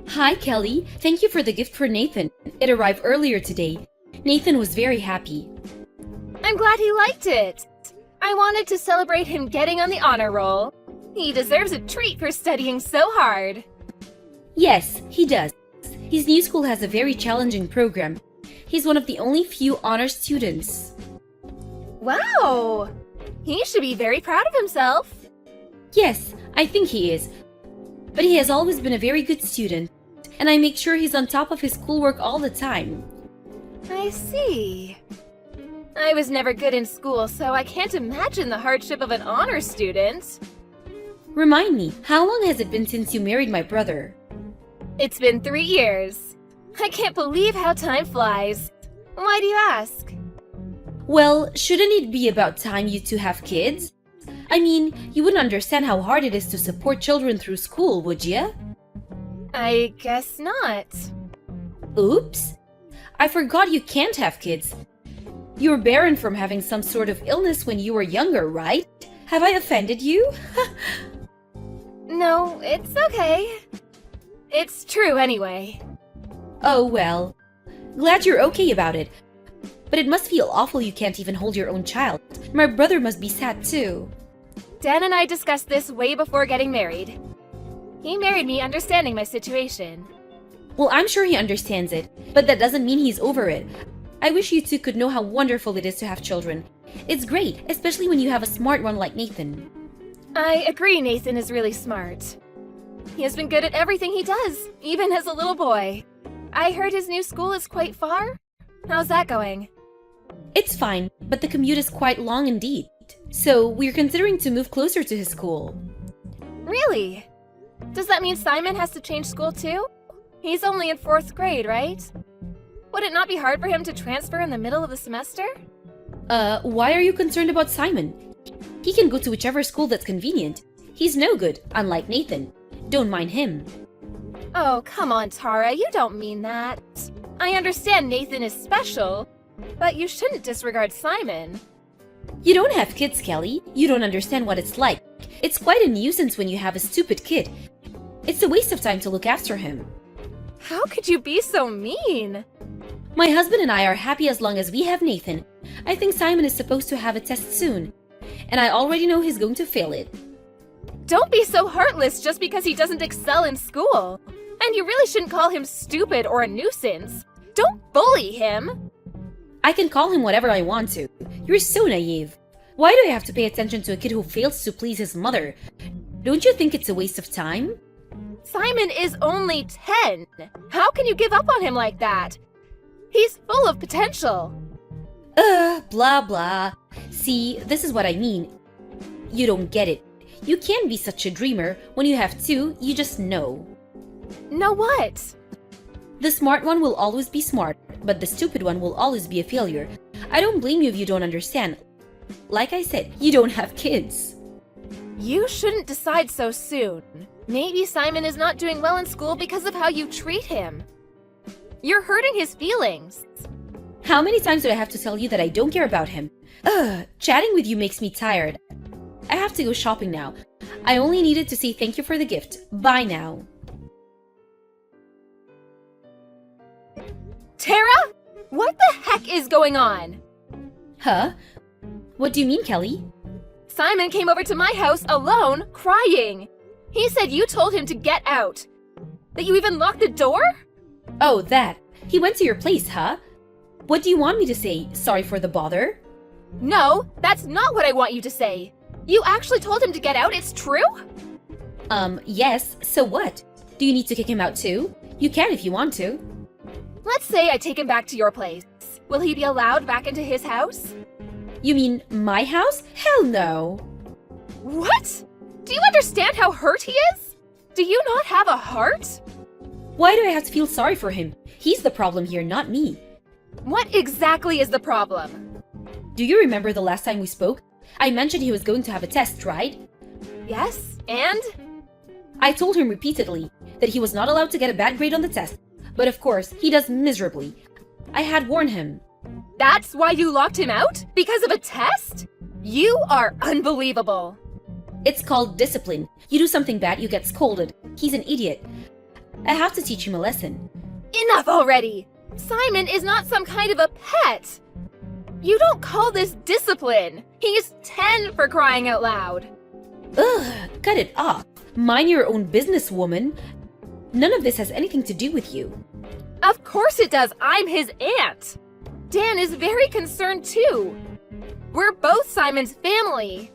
Hi, Kelly. Thank you for the gift for Nathan. It arrived earlier today. Nathan was very happy. I'm glad he liked it. I wanted to celebrate him getting on the honor roll. He deserves a treat for studying so hard. Yes, he does. His new school has a very challenging program. He's one of the only few honor students. Wow! He should be very proud of himself. Yes, I think he is. But he has always been a very good student, and I make sure he's on top of his schoolwork all the time. I see. I was never good in school, so I can't imagine the hardship of an honor student. Remind me, how long has it been since you married my brother? It's been 3 years. I can't believe how time flies. Why do you ask? Well, shouldn't it be about time you two have kids? I mean, you wouldn't understand how hard it is to support children through school, would you? I guess not. Oops. I forgot you can't have kids. You were barren from having some sort of illness when you were younger, right? Have I offended you? No, it's okay. It's true anyway. Oh well. Glad you're okay about it. But it must feel awful you can't even hold your own child. My brother must be sad too. Dan and I discussed this way before getting married. He married me understanding my situation. Well, I'm sure he understands it, but that doesn't mean he's over it. I wish you two could know how wonderful it is to have children. It's great, especially when you have a smart one like Nathan. I agree Nathan is really smart. He has been good at everything he does, even as a little boy. I heard his new school is quite far. How's that going? It's fine, but the commute is quite long indeed. So, we're considering to move closer to his school. Really? Does that mean Simon has to change school too? He's only in 4th grade, right? Would it not be hard for him to transfer in the middle of the semester? Why are you concerned about Simon? He can go to whichever school that's convenient. He's no good, unlike Nathan. Don't mind him. Oh, come on, Tara, you don't mean that. I understand Nathan is special, but you shouldn't disregard Simon. You don't have kids, Kelly. You don't understand what it's like. It's quite a nuisance when you have a stupid kid. It's a waste of time to look after him. How could you be so mean? My husband and I are happy as long as we have Nathan. I think Simon is supposed to have a test soon, and I already know he's going to fail it. Don't be so heartless just because he doesn't excel in school. And you really shouldn't call him stupid or a nuisance. Don't bully him. I can call him whatever I want to. You're so naive. Why do I have to pay attention to a kid who fails to please his mother? Don't you think it's a waste of time? Simon is only 10. How can you give up on him like that? He's full of potential. Blah blah. See, this is what I mean. You don't get it. You can't be such a dreamer. When you have two, you just know. Know what? The smart one will always be smart, but the stupid one will always be a failure. I don't blame you if you don't understand. Like I said, you don't have kids. You shouldn't decide so soon. Maybe Simon is not doing well in school because of how you treat him. You're hurting his feelings. How many times do I have to tell you that I don't care about him? Chatting with you makes me tired. I have to go shopping now. I only needed to say thank you for the gift. Bye now. Tara? What the heck is going on? Huh? What do you mean, Kelly? Simon came over to my house alone, crying. He said you told him to get out. That you even locked the door? Oh, that. He went to your place, huh? What do you want me to say? Sorry for the bother? No, that's not what I want you to say. You actually told him to get out, it's true? Yes. So what? Do you need to kick him out too? You can if you want to. Let's say I take him back to your place. Will he be allowed back into his house? You mean my house? Hell no. What? Do you understand how hurt he is? Do you not have a heart? Why do I have to feel sorry for him? He's the problem here, not me. What exactly is the problem? Do you remember the last time we spoke? I mentioned he was going to have a test, right? Yes, and? I told him repeatedly that he was not allowed to get a bad grade on the test, but of course, he does miserably. I had warned him. That's why you locked him out? Because of a test? You are unbelievable. It's called discipline. You do something bad, you get scolded. He's an idiot. I have to teach him a lesson. Enough already! Simon is not some kind of a pet! You don't call this discipline! He's 10 for crying out loud! Ugh, cut it off. Mind your own business, woman. None of this has anything to do with you. Of course it does! I'm his aunt! Dan is very concerned too! We're both Simon's family!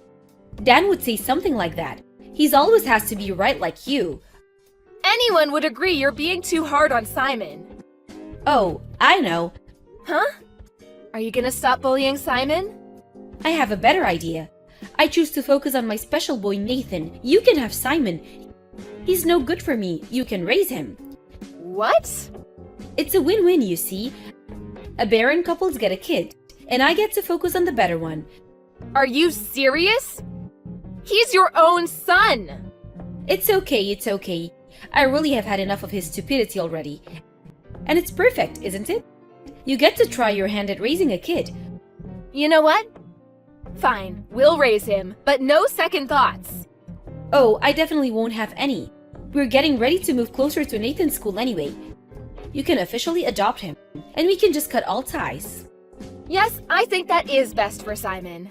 Dan would say something like that. He's always has to be right like you. Anyone would agree you're being too hard on Simon. Oh, I know. Huh? Are you gonna stop bullying Simon? I have a better idea. I choose to focus on my special boy Nathan. You can have Simon. He's no good for me. You can raise him. What? It's a win-win, you see. A barren couples get a kid, and I get to focus on the better one. Are you serious? He's your own son! It's okay. I really have had enough of his stupidity already. And it's perfect, isn't it? You get to try your hand at raising a kid. You know what? Fine, we'll raise him, but no second thoughts. Oh, I definitely won't have any. We're getting ready to move closer to Nathan's school anyway. You can officially adopt him, and we can just cut all ties. Yes, I think that is best for Simon.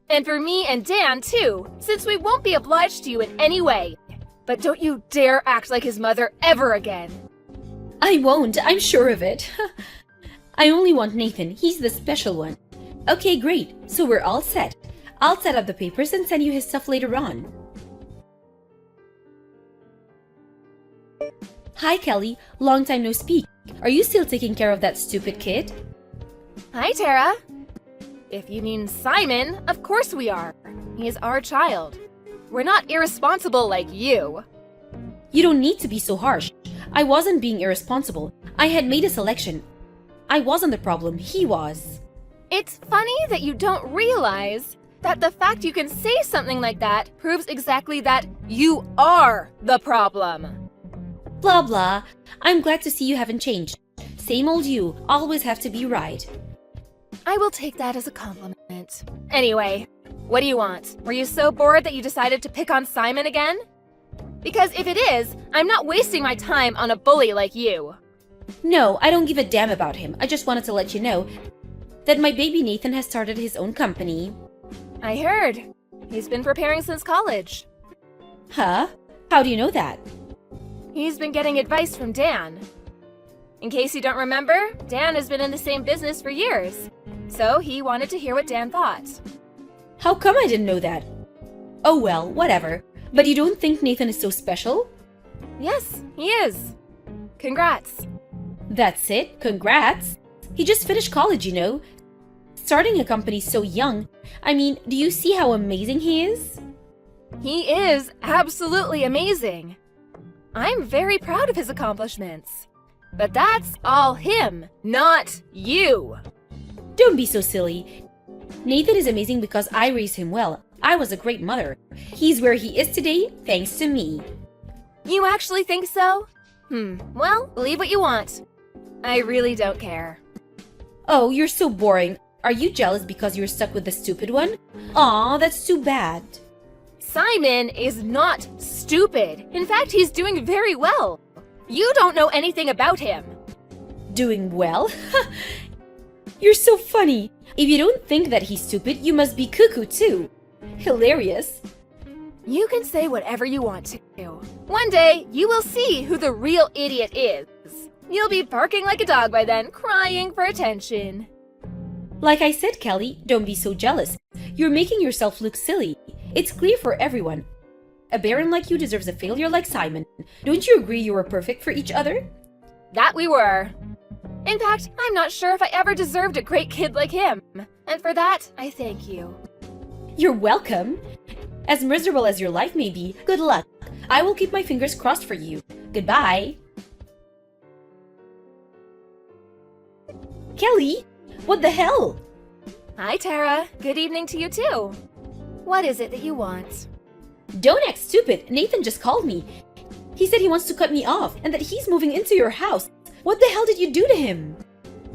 And for me and Dan, too, since we won't be obliged to you in any way. But don't you dare act like his mother ever again. I won't, I'm sure of it. I only want Nathan, he's the special one. Okay, great, so we're all set. I'll set up the papers and send you his stuff later on. Hi, Kelly. Long time no speak. Are you still taking care of that stupid kid? Hi, Tara. If you mean Simon, of course we are. He's our child. We're not irresponsible like you. You don't need to be so harsh. I wasn't being irresponsible. I had made a selection. I wasn't the problem, he was. It's funny that you don't realize that the fact you can say something like that proves exactly that you are the problem. Blah blah. I'm glad to see you haven't changed. Same old you, always have to be right. I will take that as a compliment. Anyway, what do you want? Were you so bored that you decided to pick on Simon again? Because if it is, I'm not wasting my time on a bully like you. No, I don't give a damn about him. I just wanted to let you know that my baby Nathan has started his own company. I heard. He's been preparing since college. Huh? How do you know that? He's been getting advice from Dan. In case you don't remember, Dan has been in the same business for years. So he wanted to hear what Dan thought. How come I didn't know that? Oh well, whatever. But you don't think Nathan is so special? Yes, he is. Congrats. That's it, congrats. He just finished college, you know. Starting a company so young. I mean, do you see how amazing he is? He is absolutely amazing. I'm very proud of his accomplishments. But that's all him, not you. Don't be so silly. Nathan is amazing because I raised him well. I was a great mother. He's where he is today thanks to me. You actually think so? Well, believe what you want. I really don't care. Oh, you're so boring. Are you jealous because you're stuck with the stupid one? Aw, that's too bad. Simon is not stupid. In fact, he's doing very well. You don't know anything about him. Doing well? You're so funny. If you don't think that he's stupid, you must be cuckoo too. Hilarious. You can say whatever you want to. One day, you will see who the real idiot is. You'll be barking like a dog by then, crying for attention. Like I said, Kelly, don't be so jealous. You're making yourself look silly. It's clear for everyone. A baron like you deserves a failure like Simon. Don't you agree you were perfect for each other? That we were. In fact, I'm not sure if I ever deserved a great kid like him. And for that, I thank you. You're welcome. As miserable as your life may be, good luck. I will keep my fingers crossed for you. Goodbye. Kelly, what the hell? Hi, Tara. Good evening to you too. What is it that you want? Don't act stupid. Nathan just called me. He said he wants to cut me off and that he's moving into your house. What the hell did you do to him?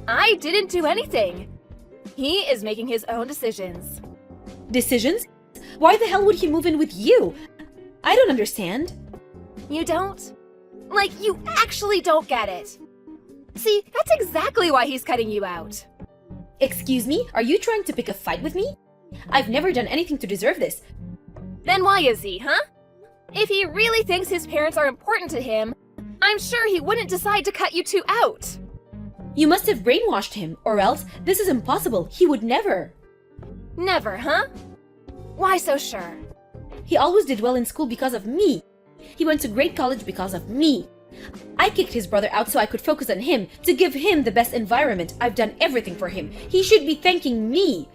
I didn't do anything. He is making his own decisions. Decisions? Why the hell would he move in with you? I don't understand. You don't? Like, you actually don't get it. See, that's exactly why he's cutting you out. Excuse me? Are you trying to pick a fight with me? I've never done anything to deserve this. Then why is he, huh? If he really thinks his parents are important to him, I'm sure he wouldn't decide to cut you two out. You must have brainwashed him, or else this is impossible. He would never. Never, huh? Why so sure? He always did well in school because of me. He went to great college because of me. I kicked his brother out so I could focus on him, to give him the best environment. I've done everything for him. He should be thanking me.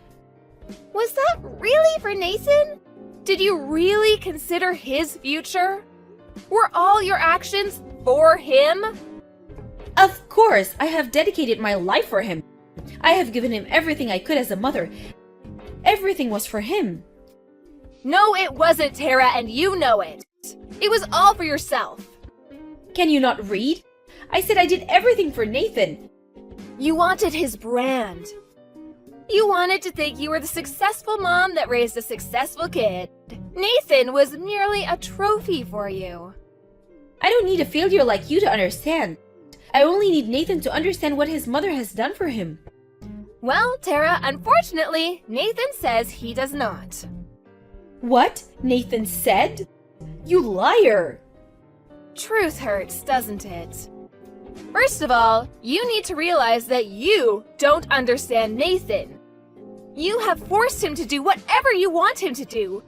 Was that really for Nathan? Did you really consider his future? Were all your actions for him? Of course, I have dedicated my life for him. I have given him everything I could as a mother. Everything was for him. No, it wasn't, Tara, and you know it. It was all for yourself. Can you not read? I said I did everything for Nathan. You wanted his brand. You wanted to think you were the successful mom that raised a successful kid. Nathan was merely a trophy for you. I don't need a failure like you to understand. I only need Nathan to understand what his mother has done for him. Well, Tara, unfortunately, Nathan says he does not. What? Nathan said? You liar! Truth hurts, doesn't it? First of all, you need to realize that you don't understand Nathan. You have forced him to do whatever you want him to do.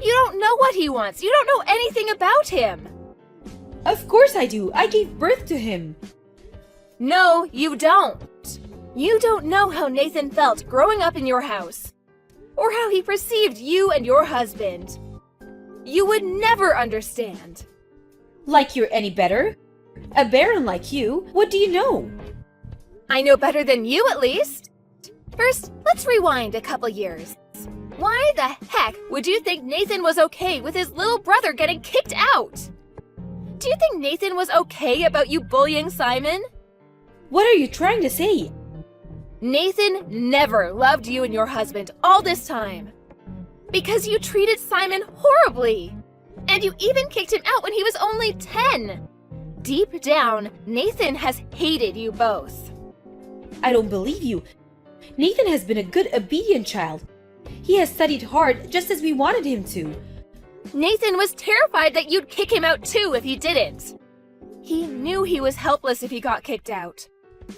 You don't know what he wants. You don't know anything about him. Of course I do. I gave birth to him. No, you don't. You don't know how Nathan felt growing up in your house, or how he perceived you and your husband. You would never understand. Like you're any better? A baron like you, what do you know? I know better than you, at least. First, let's rewind a couple years. Why the heck would you think Nathan was okay with his little brother getting kicked out? Do you think Nathan was okay about you bullying Simon? What are you trying to say? Nathan never loved you and your husband all this time. Because you treated Simon horribly. And you even kicked him out when he was only 10. Deep down, Nathan has hated you both. I don't believe you. Nathan has been a good, obedient child. He has studied hard just as we wanted him to. Nathan was terrified that you'd kick him out too if he didn't. He knew he was helpless if he got kicked out.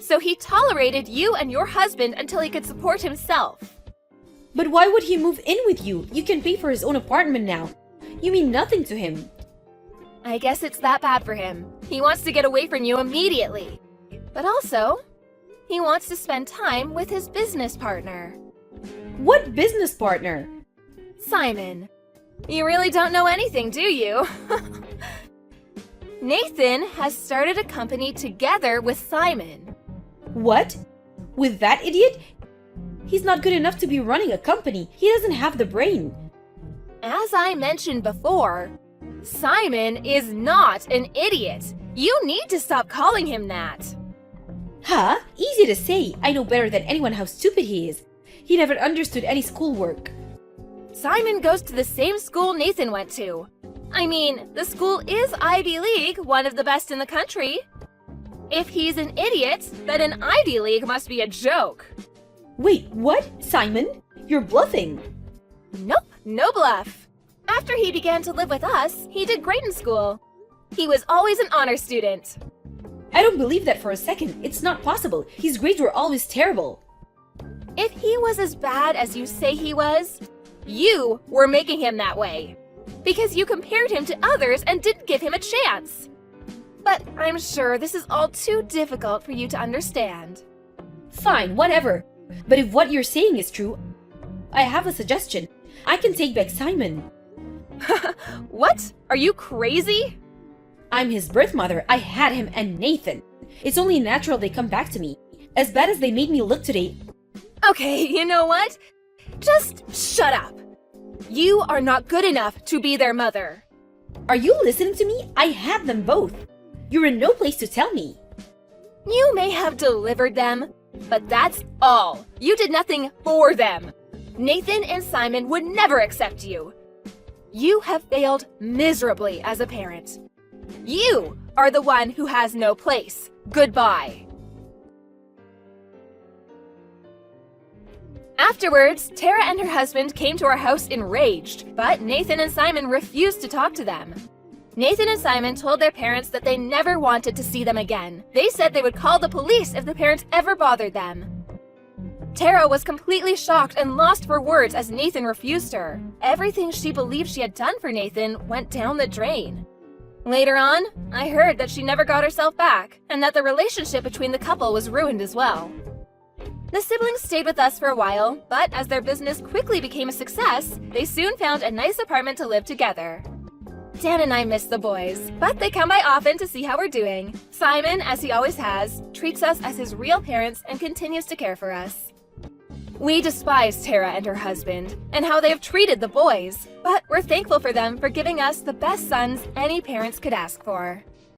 So he tolerated you and your husband until he could support himself. But why would he move in with you? You can pay for his own apartment now. You mean nothing to him. I guess it's that bad for him. He wants to get away from you immediately. But also, he wants to spend time with his business partner. What business partner? Simon. You really don't know anything, do you? Nathan has started a company together with Simon. What? With that idiot? He's not good enough to be running a company. He doesn't have the brain. As I mentioned before, Simon is not an idiot. You need to stop calling him that. Huh? Easy to say. I know better than anyone how stupid he is. He never understood any schoolwork. Simon goes to the same school Nathan went to. I mean, the school is Ivy League, one of the best in the country. If he's an idiot, then an Ivy League must be a joke. Wait, what? Simon? You're bluffing. Nope, no bluff. After he began to live with us, he did great in school. He was always an honor student. I don't believe that for a second. It's not possible. His grades were always terrible. If he was as bad as you say he was, you were making him that way. Because you compared him to others and didn't give him a chance. But I'm sure this is all too difficult for you to understand. Fine, whatever. But if what you're saying is true, I have a suggestion. I can take back Simon. What? Are you crazy? I'm his birth mother. I had him and Nathan. It's only natural they come back to me. As bad as they made me look today. Okay, you know what? Just shut up. You are not good enough to be their mother. Are you listening to me? I had them both. You're in no place to tell me. You may have delivered them, but that's all. You did nothing for them. Nathan and Simon would never accept you. You have failed miserably as a parent. You are the one who has no place. Goodbye. Afterwards, Tara and her husband came to our house enraged, but Nathan and Simon refused to talk to them. Nathan and Simon told their parents that they never wanted to see them again. They said they would call the police if the parents ever bothered them. Tara was completely shocked and lost for words as Nathan refused her. Everything she believed she had done for Nathan went down the drain. Later on, I heard that she never got herself back, and that the relationship between the couple was ruined as well. The siblings stayed with us for a while, but as their business quickly became a success, they soon found a nice apartment to live together. Dan and I miss the boys, but they come by often to see how we're doing. Simon, as he always has, treats us as his real parents and continues to care for us. We despise Tara and her husband, and how they have treated the boys, but we're thankful for them for giving us the best sons any parents could ask for.